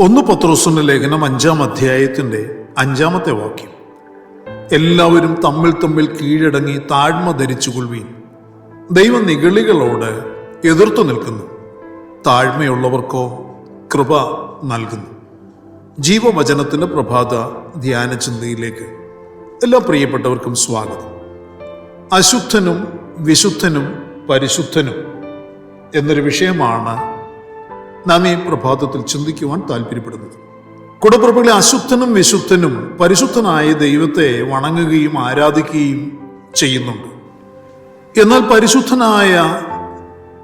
ഒന്ന് പത്രോസിന്റെ ലേഖനം 5-ാം അധ്യായത്തിന്റെ 5-ാമത്തെ വാക്യം. എല്ലാവരും തമ്മിൽ തമ്മിൽ കീഴടങ്ങി താഴ്മ ധരിച്ചുകൊള്ളുവീൻ. ദൈവം നിഗളികളോട് എതിർത്തു നിൽക്കുന്നു, താഴ്മയുള്ളവർക്കോ കൃപ നൽകുന്നു. ജീവവചനത്തിന്റെ പ്രഭാത ധ്യാന ചിന്തയിലേക്ക് എല്ലാ പ്രിയപ്പെട്ടവർക്കും സ്വാഗതം. അശുദ്ധനും വിശുദ്ധനും പരിശുദ്ധനും എന്നൊരു വിഷയമാണ് നാം ഈ പ്രഭാതത്തിൽ ചിന്തിക്കുവാൻ താല്പര്യപ്പെടുന്നത്. കുടപ്രഭുക്കളെ, അശുദ്ധനും വിശുദ്ധനും പരിശുദ്ധനായ ദൈവത്തെ വണങ്ങുകയും ആരാധിക്കുകയും ചെയ്യുന്നുണ്ട്. എന്നാൽ പരിശുദ്ധനായ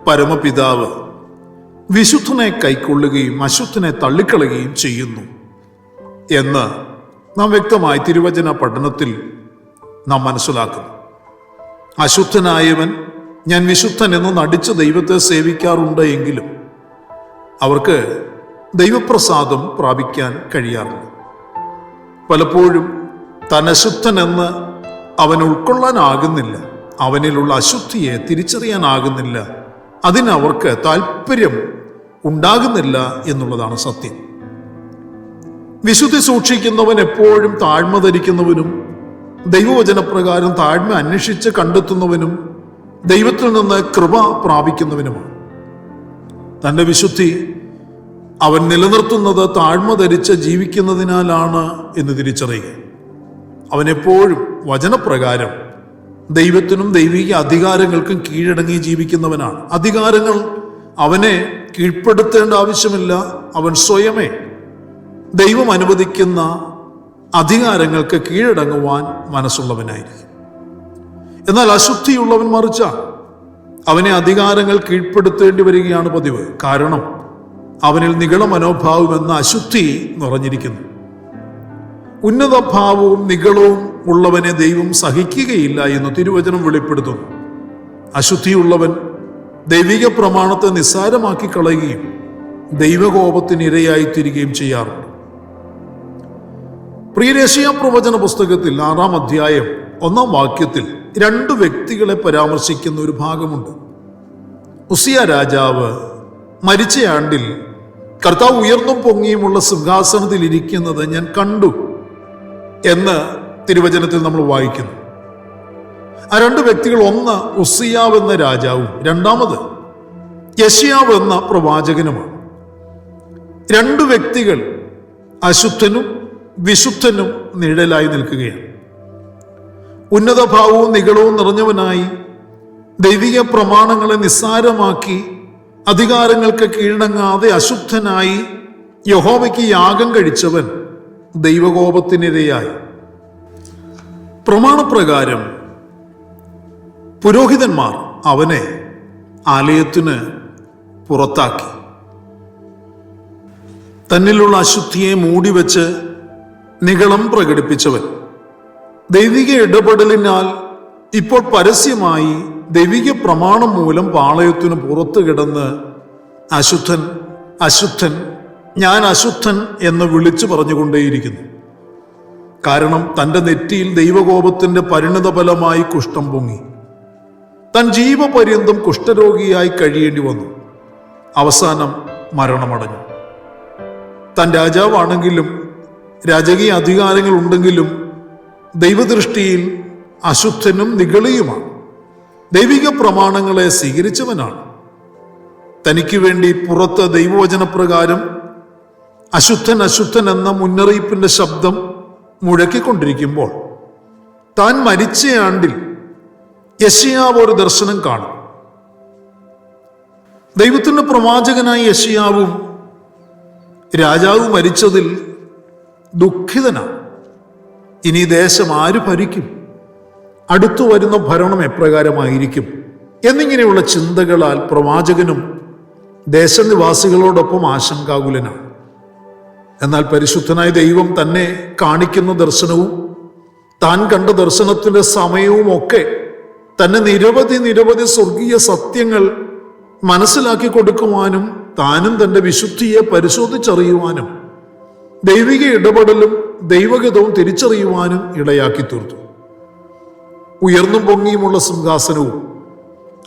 പരമപിതാവ് വിശുദ്ധനെ കൈക്കൊള്ളുകയും അശുദ്ധനെ തള്ളിക്കളയുകയും ചെയ്യുന്നു എന്ന് നാം വ്യക്തമായി തിരുവചന പഠനത്തിൽ നാം മനസ്സിലാക്കുന്നു. അശുദ്ധനായവൻ ഞാൻ വിശുദ്ധൻ എന്ന് നടിച്ച് ദൈവത്തെ സേവിക്കാറുണ്ട് എങ്കിലും അവർക്ക് ദൈവപ്രസാദം പ്രാപിക്കാൻ കഴിയാറില്ല. പലപ്പോഴും താൻ അശുദ്ധനെന്ന് അവൻ ഉൾക്കൊള്ളാനാകുന്നില്ല, അവനിലുള്ള അശുദ്ധിയെ തിരിച്ചറിയാനാകുന്നില്ല, അതിനവർക്ക് താല്പര്യം ഉണ്ടാകുന്നില്ല എന്നുള്ളതാണ് സത്യം. വിശുദ്ധി സൂക്ഷിക്കുന്നവൻ എപ്പോഴും താഴ്മ ധരിക്കുന്നവനും ദൈവവചനപ്രകാരം താഴ്മ അന്വേഷിച്ച് കണ്ടെത്തുന്നവനും ദൈവത്തിൽ നിന്ന് കൃപ പ്രാപിക്കുന്നവനുമാണ്. തൻ്റെ വിശുദ്ധി അവൻ നിലനിർത്തുന്നത് താഴ്മ ധരിച്ച് ജീവിക്കുന്നതിനാലാണ് എന്ന് തിരിച്ചറിയുക. അവനെപ്പോഴും വചനപ്രകാരം ദൈവത്തിനും ദൈവിക അധികാരങ്ങൾക്കും കീഴടങ്ങി ജീവിക്കുന്നവനാണ്. അധികാരങ്ങൾ അവനെ കീഴ്പ്പെടുത്തേണ്ട ആവശ്യമില്ല, അവൻ സ്വയമേ ദൈവം അനുവദിക്കുന്ന അധികാരങ്ങൾക്ക് കീഴടങ്ങുവാൻ മനസ്സുള്ളവനായിരിക്കും. എന്നാൽ അശുദ്ധിയുള്ളവൻ മറിച്ചാണ്. അവനെ അധികാരങ്ങൾ കീഴ്പ്പെടുത്തേണ്ടി വരികയാണ് പതിവ്. കാരണം അവനിൽ നിഗള മനോഭാവം എന്ന അശുദ്ധി നിറഞ്ഞിരിക്കുന്നു. ഉന്നത ഭാവവും നിഗളവും ഉള്ളവനെ ദൈവം സഹിക്കുകയില്ല എന്ന് തിരുവചനം വെളിപ്പെടുത്തുന്നു. അശുദ്ധിയുള്ളവൻ ദൈവിക പ്രമാണത്തെ നിസ്സാരമാക്കി കളയുകയും ദൈവകോപത്തിന് ഇരയായിത്തീരുകയും ചെയ്യാറുണ്ട്. യെശയ്യാ പ്രവചന പുസ്തകത്തിൽ 6-ാം അധ്യായം 1-ാം വാക്യത്തിൽ 2 വ്യക്തികളെ പരാമർശിക്കുന്ന ഒരു ഭാഗമുണ്ട്. ഉസിയ രാജാവ് മരിച്ച ആണ്ടിൽ കർത്താവ് ഉയർന്നും പൊങ്ങിയുമുള്ള സിംഹാസനത്തിൽ ഇരിക്കുന്നത് ഞാൻ കണ്ടു എന്ന് തിരുവചനത്തിൽ നമ്മൾ വായിക്കുന്നു. ആ 2 വ്യക്തികൾ, ഒന്ന് ഉസിയാവ് എന്ന രാജാവും രണ്ടാമത് യെശയ്യാവ് എന്ന പ്രവാചകനുമാണ്. 2 വ്യക്തികൾ അശുദ്ധനും വിശുദ്ധനും നിഴലായി നിൽക്കുകയാണ്. ഉന്നതഭാവവും നിഗളവും നിറഞ്ഞവനായി ദൈവിക പ്രമാണങ്ങളെ നിസ്സാരമാക്കി അധികാരങ്ങൾക്ക് കീഴടങ്ങാതെ അശുദ്ധനായി യഹോവയ്ക്ക് യാഗം കഴിച്ചവൻ ദൈവകോപത്തിനിരയായി. പ്രമാണപ്രകാരം പുരോഹിതന്മാർ അവനെ ആലയത്തിന് പുറത്താക്കി. തന്നിലുള്ള അശുദ്ധിയെ മൂടിവെച്ച് നിഗളം പ്രകടിപ്പിച്ചവൻ ദൈവിക ഇടപെടലിനാൽ ഇപ്പോൾ പരസ്യമായി ദൈവിക പ്രമാണം മൂലം പാളയത്തിനു പുറത്തു കിടന്ന് അശുദ്ധൻ അശുദ്ധൻ ഞാൻ അശുദ്ധൻ എന്ന് വിളിച്ചു പറഞ്ഞുകൊണ്ടേയിരിക്കുന്നു. കാരണം തൻ്റെ നെറ്റിയിൽ ദൈവകോപത്തിന്റെ പരിണിത ഫലമായി കുഷ്ഠം പൊങ്ങി. താൻ ജീവപര്യന്തം കുഷ്ഠരോഗിയായി കഴിയേണ്ടി വന്നു. അവസാനം മരണമടഞ്ഞു. താൻ രാജാവാണെങ്കിലും രാജകീയ അധികാരങ്ങൾ ഉണ്ടെങ്കിലും ദൈവദൃഷ്ടിയിൽ അശുദ്ധനും നിഗളിയുമാണ്. ദൈവിക പ്രമാണങ്ങളെ സ്വീകരിച്ചവനാണ്. തനിക്ക് വേണ്ടി പുറത്ത് ദൈവവചനപ്രകാരം അശുദ്ധൻ അശുദ്ധൻ എന്ന മുന്നറിയിപ്പിന്റെ ശബ്ദം മുഴക്കിക്കൊണ്ടിരിക്കുമ്പോൾ താൻ മരിച്ച ആണ്ടിൽ യെശയ്യാവ് ഒരു ദർശനം കാണും. ദൈവത്തിന്റെ പ്രവാചകനായ യെശയ്യാവും രാജാവ് മരിച്ചതിൽ ദുഃഖിതനാണ്. ഇനി ദേശം ആര് ഭരിക്കും? അടുത്തു വരുന്ന ഭരണം എപ്രകാരമായിരിക്കും എന്നിങ്ങനെയുള്ള ചിന്തകളാൽ പ്രവാചകനും ദേശനിവാസികളോടൊപ്പം ആശങ്കാകുലനാണ്. എന്നാൽ പരിശുദ്ധനായ ദൈവം തന്നെ കാണിക്കുന്ന ദർശനവും താൻ കണ്ട ദർശനത്തിന്റെ സമയവും ഒക്കെ തന്നെ നിരവധി സ്വർഗീയ സത്യങ്ങൾ മനസ്സിലാക്കി കൊടുക്കുവാനും താനും തൻ്റെ വിശുദ്ധിയെ പരിശോധിച്ചറിയുവാനും ദൈവിക ഇടപെടലും ദൈവഗതവും തിരിച്ചറിയുവാനും ഇടയാക്കി തീർത്തു. ഉയർന്നും പൊങ്ങിയുമുള്ള സിംഹാസനവും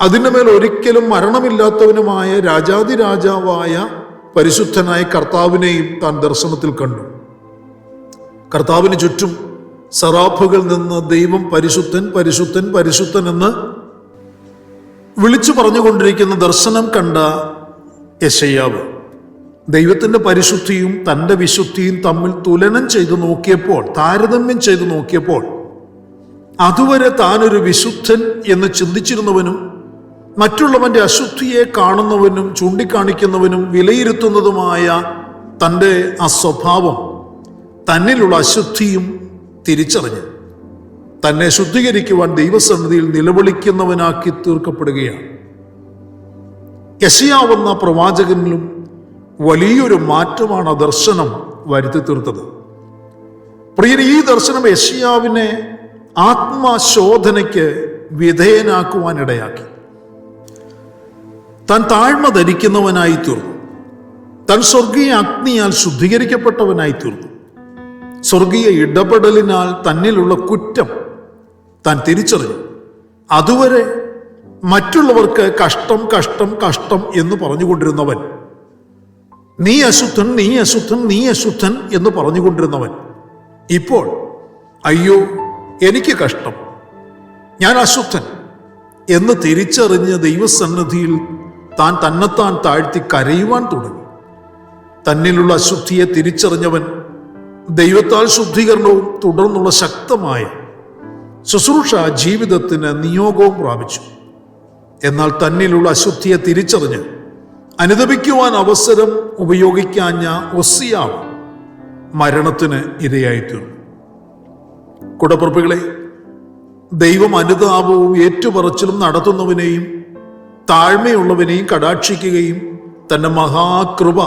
അതിൻ്റെ മേൽ ഒരിക്കലും മരണമില്ലാത്തവനുമായ രാജാതിരാജാവായ പരിശുദ്ധനായ കർത്താവിനെയും താൻ ദർശനത്തിൽ കണ്ടു. കർത്താവിന് ചുറ്റും സറാഫുകൾ നിന്ന് ദൈവം പരിശുദ്ധൻ പരിശുദ്ധൻ പരിശുദ്ധൻ എന്ന് വിളിച്ചു പറഞ്ഞുകൊണ്ടിരിക്കുന്ന ദർശനം കണ്ട യെശയ്യാവ് ദൈവത്തിൻ്റെ പരിശുദ്ധിയും തൻ്റെ വിശുദ്ധിയും തമ്മിൽ തുലനം ചെയ്തു നോക്കിയപ്പോൾ, താരതമ്യം ചെയ്തു നോക്കിയപ്പോൾ, അതുവരെ താനൊരു വിശുദ്ധൻ എന്ന് ചിന്തിച്ചിരുന്നവനും മറ്റുള്ളവന്റെ അശുദ്ധിയെ കാണുന്നവനും ചൂണ്ടിക്കാണിക്കുന്നവനും വിലയിരുത്തുന്നതുമായ തൻ്റെ ആ സ്വഭാവം, തന്നിലുള്ള അശുദ്ധിയും തിരിച്ചറിഞ്ഞ് തന്നെ ശുദ്ധീകരിക്കുവാൻ ദൈവസന്നിധിയിൽ നിലവിളിക്കുന്നവനാക്കി തീർക്കപ്പെടുകയാണ്. യെശയ്യാവെന്ന പ്രവാചകനിലും വലിയൊരു മാറ്റമാണ് ആ ദർശനം വരുത്തി തീർത്തത്. പ്രിയരെ, ഈ ദർശനം യെശയ്യാവിനെ ആത്മശോധനയ്ക്ക് വിധേയനാക്കുവാനിടയാക്കി. താൻ താഴ്മ ധരിക്കുന്നവനായി തീർന്നു. താൻ സ്വർഗീയ അഗ്നിയാൽ ശുദ്ധീകരിക്കപ്പെട്ടവനായി തീർന്നു. സ്വർഗീയ ഇടപെടലിനാൽ തന്നിലുള്ള കുറ്റം താൻ തിരിച്ചറിഞ്ഞു. അതുവരെ മറ്റുള്ളവർക്ക് കഷ്ടം കഷ്ടം കഷ്ടം എന്ന് പറഞ്ഞുകൊണ്ടിരുന്നവൻ, നീ അശുദ്ധൻ നീ അശുദ്ധൻ നീ അശുദ്ധൻ എന്ന് പറഞ്ഞുകൊണ്ടിരുന്നവൻ ഇപ്പോൾ അയ്യോ എനിക്ക് കഷ്ടം, ഞാൻ അശുദ്ധൻ എന്ന് തിരിച്ചറിഞ്ഞ് ദൈവസന്നിധിയിൽ താൻ തന്നെത്താൻ താഴ്ത്തി കരയുവാൻ തുടങ്ങി. തന്നിലുള്ള അശുദ്ധിയെ തിരിച്ചറിഞ്ഞവൻ ദൈവത്താൽ ശുദ്ധീകരണവും തുടർന്നുള്ള ശക്തമായ ശുശ്രൂഷ ജീവിതത്തിന് നിയോഗവും പ്രാപിച്ചു. എന്നാൽ തന്നിലുള്ള അശുദ്ധിയെ തിരിച്ചറിഞ്ഞ് അനുദപിക്കുവാൻ അവസരം ഉപയോഗിക്കാഞ്ഞ ഒസിയാവ് മരണത്തിന് ഇരയായിത്തീർന്നു. കൂടപ്പിറപ്പുകളെ, ദൈവം അനുതാപവും ഏറ്റുപറച്ചിലും നടത്തുന്നവനെയും താഴ്മയുള്ളവനെയും കടാക്ഷിക്കുകയും തന്റെ മഹാകൃപ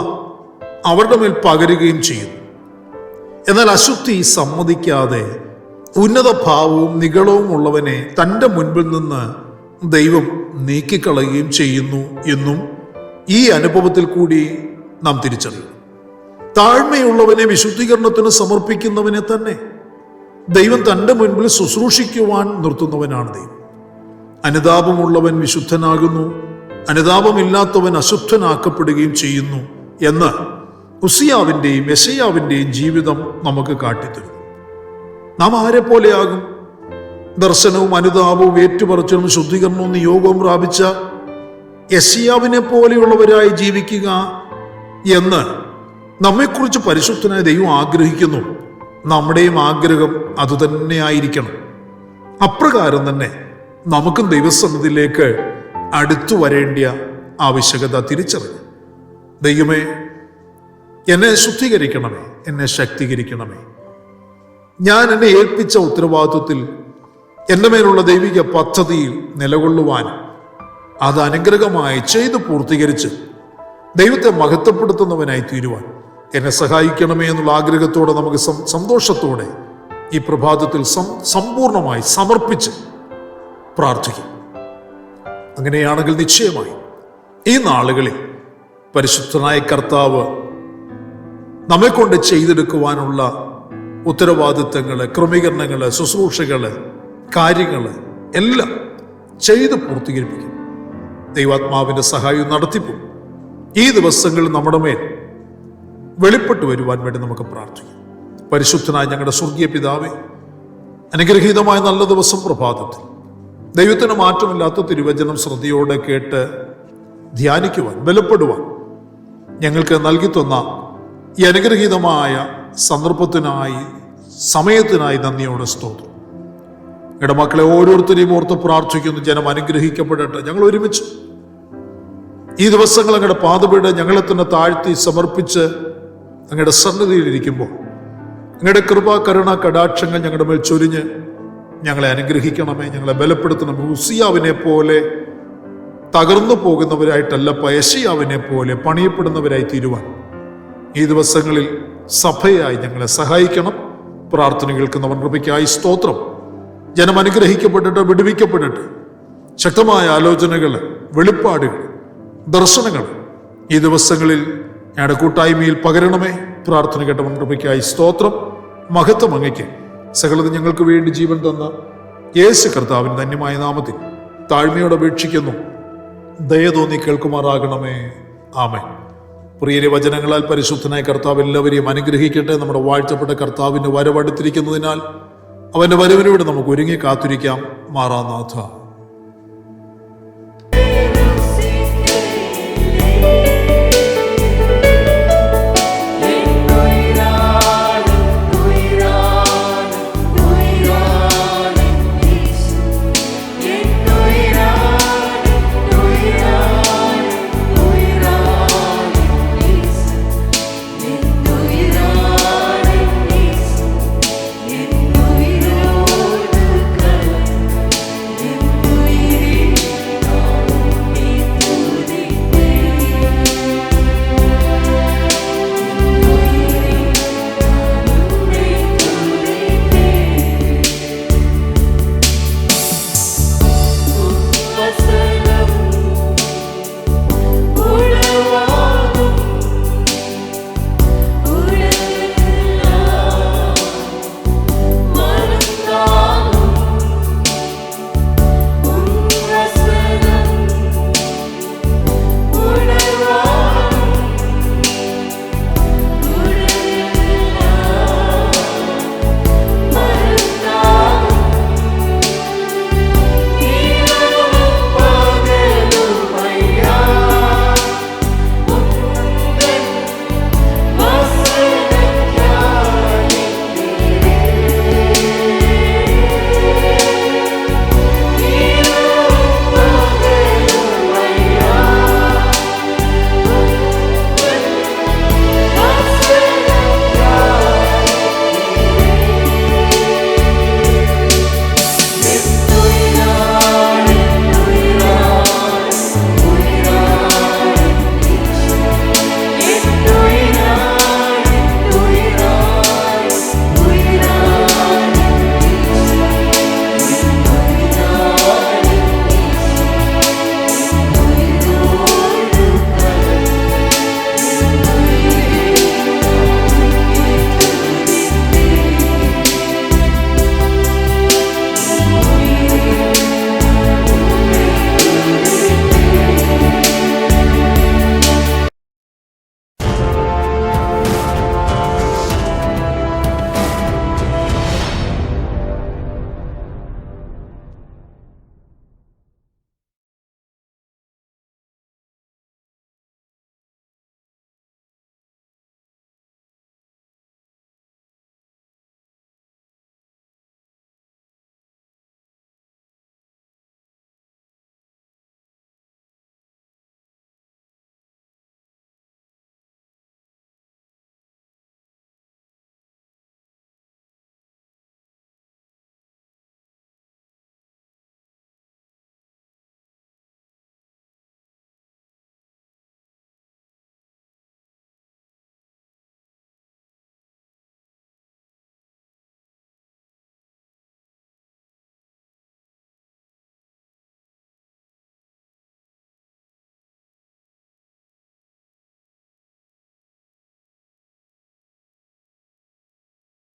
അവരുടെ മേൽ പകരുകയും ചെയ്യുന്നു. എന്നാൽ അശുദ്ധി സമ്മതിക്കാതെ ഉന്നത ഭാവവും നിഗളവും ഉള്ളവനെ തൻ്റെ മുൻപിൽ നിന്ന് ദൈവം നീക്കിക്കളയുകയും ചെയ്യുന്നു എന്നും ഈ അനുഭവത്തിൽ കൂടി നാം തിരിച്ചറിയണം. താഴ്മയുള്ളവനെ വിശുദ്ധീകരണത്തിന് സമർപ്പിക്കുന്നവനെ തന്നെ ദൈവം തൻ്റെ മുൻപിൽ ശുശ്രൂഷിക്കുവാൻ നിർത്തുന്നവനാണ് ദൈവം. അനുതാപമുള്ളവൻ വിശുദ്ധനാകുന്നു, അനുതാപമില്ലാത്തവൻ അശുദ്ധനാക്കപ്പെടുകയും ചെയ്യുന്നു എന്ന് ഉസിയാവിൻ്റെയും യെശയ്യാവിൻ്റെയും ജീവിതം നമുക്ക് കാട്ടിത്തരും. നാം ആരെ പോലെയാകും? ദർശനവും അനുതാപവും ഏറ്റുപറച്ചിലും ശുദ്ധീകരണവും നിയോഗവും പ്രാപിച്ച യെശയ്യാവിനെ പോലെയുള്ളവരായി ജീവിക്കുക എന്ന് നമ്മെക്കുറിച്ച് പരിശുദ്ധനായ ദൈവം ആഗ്രഹിക്കുന്നു. നമ്മുടെയും ആഗ്രഹം അതുതന്നെയായിരിക്കണം. അപ്രകാരം തന്നെ നമുക്കും ദൈവസന്നിധിയിലേക്ക് അടുത്തു വരേണ്ട ആവശ്യകത തിരിച്ചറിഞ്ഞു. ദൈവമേ, എന്നെ ശുദ്ധീകരിക്കണമേ, എന്നെ ശക്തീകരിക്കണമേ. ഞാൻ എന്നെ ഏൽപ്പിച്ച ഉത്തരവാദിത്വത്തിൽ എൻ്റെ മേലുള്ള ദൈവിക പദ്ധതിയിൽ നിലകൊള്ളുവാൻ അത് അനുഗ്രഹമായി ചെയ്ത് പൂർത്തീകരിച്ച് ദൈവത്തെ മഹത്വപ്പെടുത്തുന്നവനായി തീരുവാൻ എന്നെ സഹായിക്കണമേ എന്നുള്ള ആഗ്രഹത്തോടെ നമുക്ക് സന്തോഷത്തോടെ ഈ പ്രഭാതത്തിൽ സമ്പൂർണമായി സമർപ്പിച്ച് പ്രാർത്ഥിക്കും. അങ്ങനെയാണെങ്കിൽ നിശ്ചയമായി ഈ നാളുകളിൽ പരിശുദ്ധനായ കർത്താവ് നമ്മെക്കൊണ്ട് ചെയ്തെടുക്കുവാനുള്ള ഉത്തരവാദിത്തങ്ങൾ, ക്രമീകരണങ്ങൾ, ശുശ്രൂഷകൾ, കാര്യങ്ങൾ എല്ലാം ചെയ്ത് പൂർത്തീകരിപ്പിക്കും. ദൈവാത്മാവിൻ്റെ സഹായവും നടത്തിപ്പും ഈ ദിവസങ്ങളിൽ നമ്മുടെ മേൽ വെളിപ്പെട്ടു വരുവാൻ വേണ്ടി നമുക്ക് പ്രാർത്ഥിക്കാം. പരിശുദ്ധനായ ഞങ്ങളുടെ സ്വർഗീയ പിതാവേ, അനുഗ്രഹീതമായ നല്ല ദിവസം പ്രഭാതത്തിൽ ദൈവത്തിന് മാറ്റമില്ലാത്ത തിരുവചനം ശ്രദ്ധയോടെ കേട്ട് ധ്യാനിക്കുവാൻ, ബലപ്പെടുവാൻ ഞങ്ങൾക്ക് നൽകി തന്ന ഈ അനുഗ്രഹീതമായ സന്ദർഭത്തിനായി, സമയത്തിനായി നന്ദിയോടെ സ്തോത്രം. ഞങ്ങളുടെ മക്കളെ ഓരോരുത്തരെയും ഓർത്ത് പ്രാർത്ഥിക്കുന്നു. ജനം അനുഗ്രഹിക്കപ്പെടട്ടെ. ഞങ്ങൾ ഒരുമിച്ച് ഈ ദിവസങ്ങൾ അങ്ങയുടെ പാദപീഠ ഞങ്ങളെ തന്നെ താഴ്ത്തി സമർപ്പിച്ച് അങ്ങയുടെ സന്നിധിയിലിരിക്കുമ്പോൾ അങ്ങയുടെ കൃപ, കരുണ, കടാക്ഷങ്ങൾ ഞങ്ങളുടെ മേൽ ചൊരിഞ്ഞ് ഞങ്ങളെ അനുഗ്രഹിക്കണമേ, ഞങ്ങളെ ബലപ്പെടുത്തണമേ. ഉസിയാവിനെ പോലെ തകർന്നു പോകുന്നവരായിട്ടല്ല, യെശയ്യാവിനെ പോലെ പണിയപ്പെടുന്നവരായി തീരുവാൻ ഈ ദിവസങ്ങളിൽ സഭയായി ഞങ്ങളെ സഹായിക്കണം. പ്രാർത്ഥന കേൾക്കുന്നവൻ കൃപയ്ക്കായി സ്തോത്രം. ജനം അനുഗ്രഹിക്കപ്പെട്ടിട്ട്, വിടുവിക്കപ്പെട്ടിട്ട് ശക്തമായ ആലോചനകൾ, വെളിപ്പാടുകൾ, ദർശനങ്ങൾ ഈ ദിവസങ്ങളിൽ ഞങ്ങളുടെ കൂട്ടായ്മയിൽ പകരണമേ. പ്രാർത്ഥന കേട്ടവൻ കൃപയ്ക്കായി സ്തോത്രം. മഹത്വം അങ്ങയ്ക്ക്. സകലത് ഞങ്ങൾക്ക് വേണ്ടി ജീവൻ തന്ന യേശു കർത്താവിന് ധന്യമായ നാമത്തിൽ താഴ്മയോടെ അപേക്ഷിക്കുന്നു. ദയ തോന്നി കേൾക്കുമാറാകണമേ. ആമേൻ. പ്രിയരെ, വചനങ്ങളാൽ പരിശുദ്ധനായ കർത്താവ് എല്ലാവരെയും അനുഗ്രഹിക്കട്ടെ. നമ്മുടെ വാഴ്ത്തപ്പെട്ട കർത്താവിൻ്റെ വരവടുത്തിരിക്കുന്നതിനാൽ അവൻ്റെ വരവിനോട് നമുക്ക് ഒരുങ്ങി കാത്തിരിക്കാം. മാറാനാഥ.